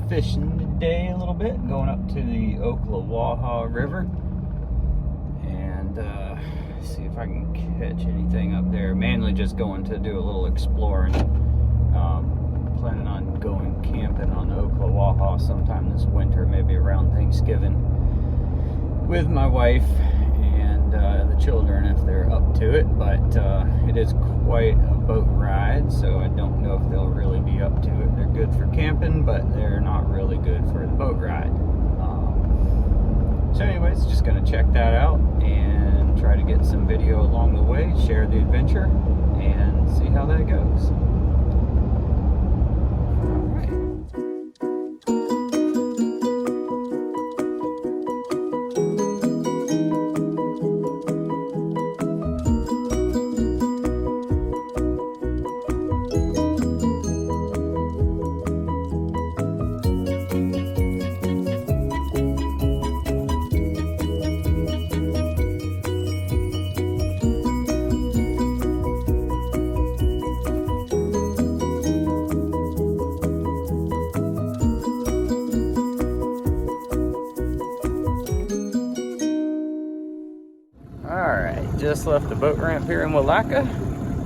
fishing today a little bit, going up to the Ocklawaha River and see if I can catch anything up there. Mainly just going to do a little exploring. Planning on going camping on the Ocklawaha sometime this winter, maybe around Thanksgiving, with my wife and the children if they're up to it. But it is quite a boat ride, so I don't know if they'll really be up to it. They're good for camping, but they're not really good for the boat ride. So anyways, just gonna check that out and try to get some video along the way, share the adventure, and see how that goes. Just left the boat ramp here in Willaca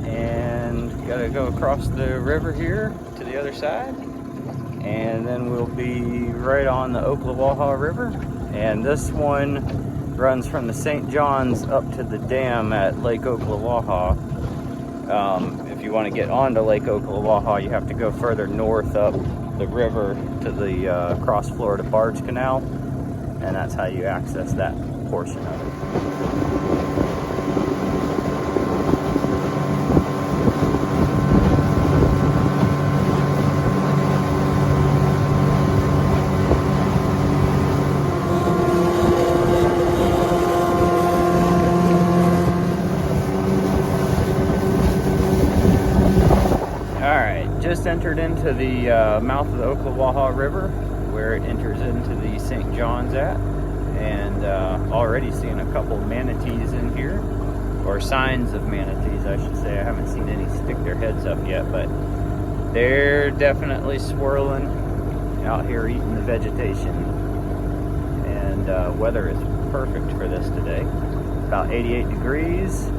and gotta go across the river here to the other side, and then we'll be right on the Ocklawaha River. And this one runs from the St. John's up to the dam at Lake Ocklawaha. If you want to get onto Lake Ocklawaha, you have to go further north up the river to the Cross Florida Barge Canal, and that's how you access that portion of it. Just entered into the mouth of the Ocklawaha River, where it enters into the St. John's at, and already seeing a couple manatees in here, or signs of manatees I should say. I haven't seen any stick their heads up yet, but they're definitely swirling out here eating the vegetation. And weather is perfect for this today. About 88 degrees.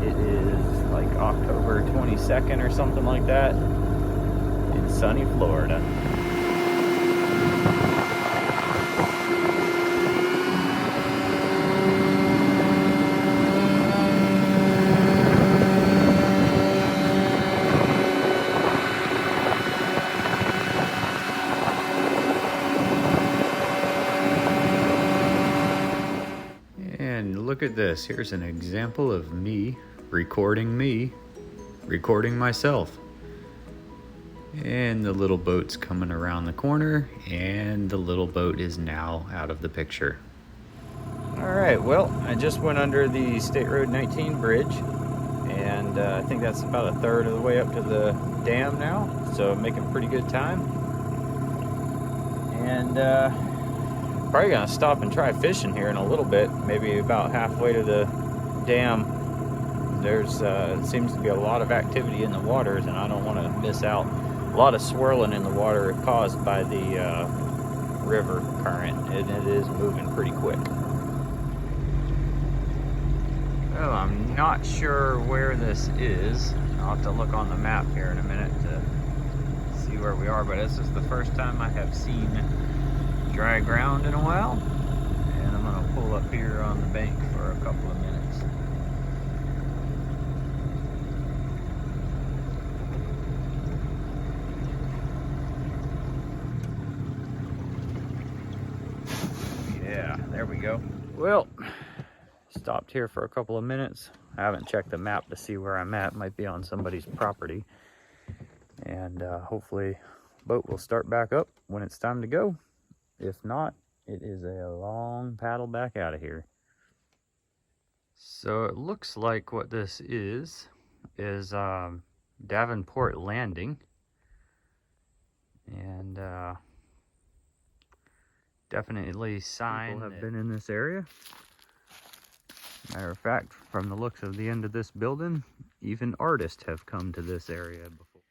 It is like October 22nd or something like that. Sunny Florida. And look at this. Here's an example of me recording myself. And the little boat's coming around the corner, and the little boat is now out of the picture. All right, well, I just went under the State Road 19 bridge, and I think that's about a third of the way up to the dam now, so I'm making pretty good time. And probably gonna stop and try fishing here in a little bit, maybe about halfway to the dam. There's seems to be a lot of activity in the waters, and I don't want to miss out. A lot of swirling in the water caused by the river current, and it is moving pretty quick. Well, I'm not sure where this is. I'll have to look on the map here in a minute to see where we are, but this is the first time I have seen dry ground in a while, and I'm going to pull up here on the bank for a couple of minutes. There we go. Well, stopped here for a couple of minutes. I haven't checked the map to see where I'm at. Might be on somebody's property. And hopefully boat will start back up when it's time to go. If not, it is a long paddle back out of here. So it looks like what this is Davenport Landing. And definitely sign people have been in this area. Matter of fact, from the looks of the end of this building, even artists have come to this area before.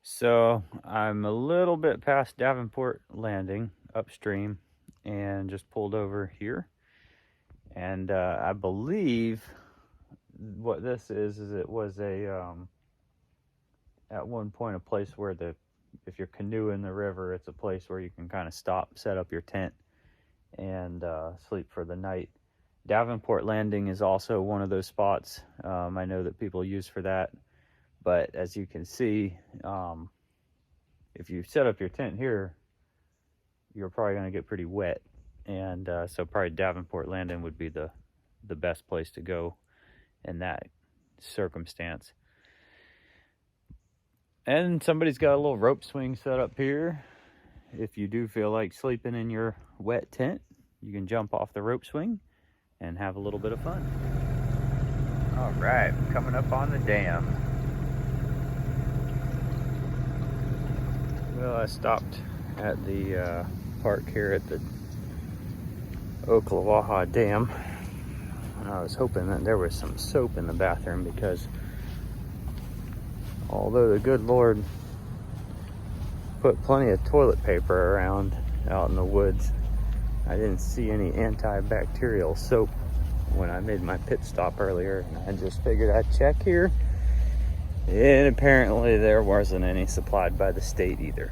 So I'm a little bit past Davenport Landing upstream and just pulled over here. And I believe what this is it was a at one point a place where if you're canoeing the river, it's a place where you can kind of stop, set up your tent, and sleep for the night. Davenport Landing is also one of those spots I know that people use for that. But as you can see, if you set up your tent here, you're probably going to get pretty wet. And so probably Davenport Landing would be the best place to go in that circumstance. And somebody's got a little rope swing set up here. If you do feel like sleeping in your wet tent, you can jump off the rope swing and have a little bit of fun. All right, coming up on the dam. Well, I stopped at the park here at the Ocklawaha Dam. I was hoping that there was some soap in the bathroom, because although the good Lord put plenty of toilet paper around out in the woods, I didn't see any antibacterial soap when I made my pit stop earlier. And I just figured I'd check here. And apparently there wasn't any supplied by the state either.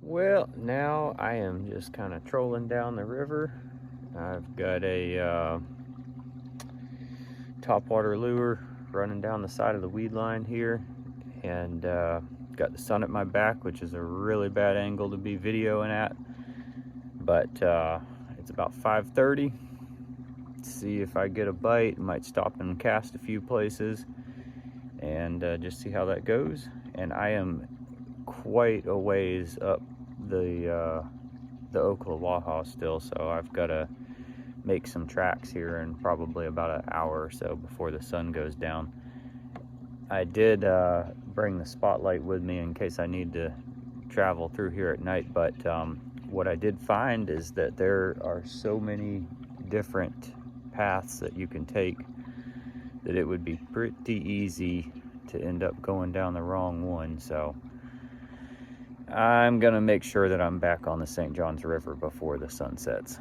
Well, now I am just kind of trolling down the river. I've got a topwater lure running down the side of the weed line here, and got the sun at my back, which is a really bad angle to be videoing at, but it's about 5:30. See if I get a bite. Might stop and cast a few places and just see how that goes. And I am quite a ways up the Ocklawaha still, so I've got to make some tracks here in probably about an hour or so before the sun goes down. I did bring the spotlight with me in case I need to travel through here at night, but what I did find is that there are so many different paths that you can take that it would be pretty easy to end up going down the wrong one. So I'm gonna make sure that I'm back on the St. Johns River before the sun sets.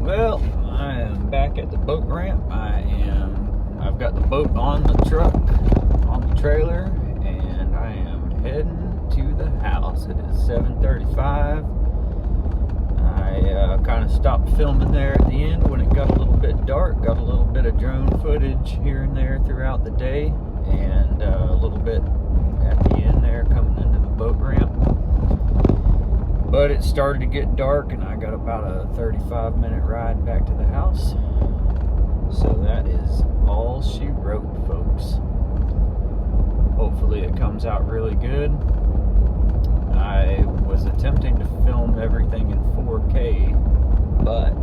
Well, I am back at the boat ramp. I've got the boat on the truck, on the trailer, and I am heading to the house. It is 7:35. I kind of stopped filming there at the end when it got a little bit dark. Got a little bit of drone footage here and there throughout the day, and a little bit at the end there coming into the boat ramp. But it started to get dark, and I got about a 35-minute ride back to the house. all she wrote, folks. Hopefully it comes out really good. I was attempting to film everything in 4K, but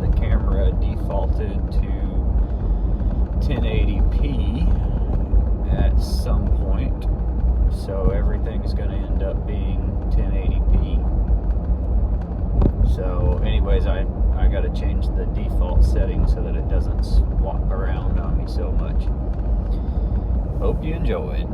the camera defaulted to 1080p at some point, so everything's going to end up being 1080p. So anyways, I got to change the default setting so that it doesn't swap around on me so much. Hope you enjoy it.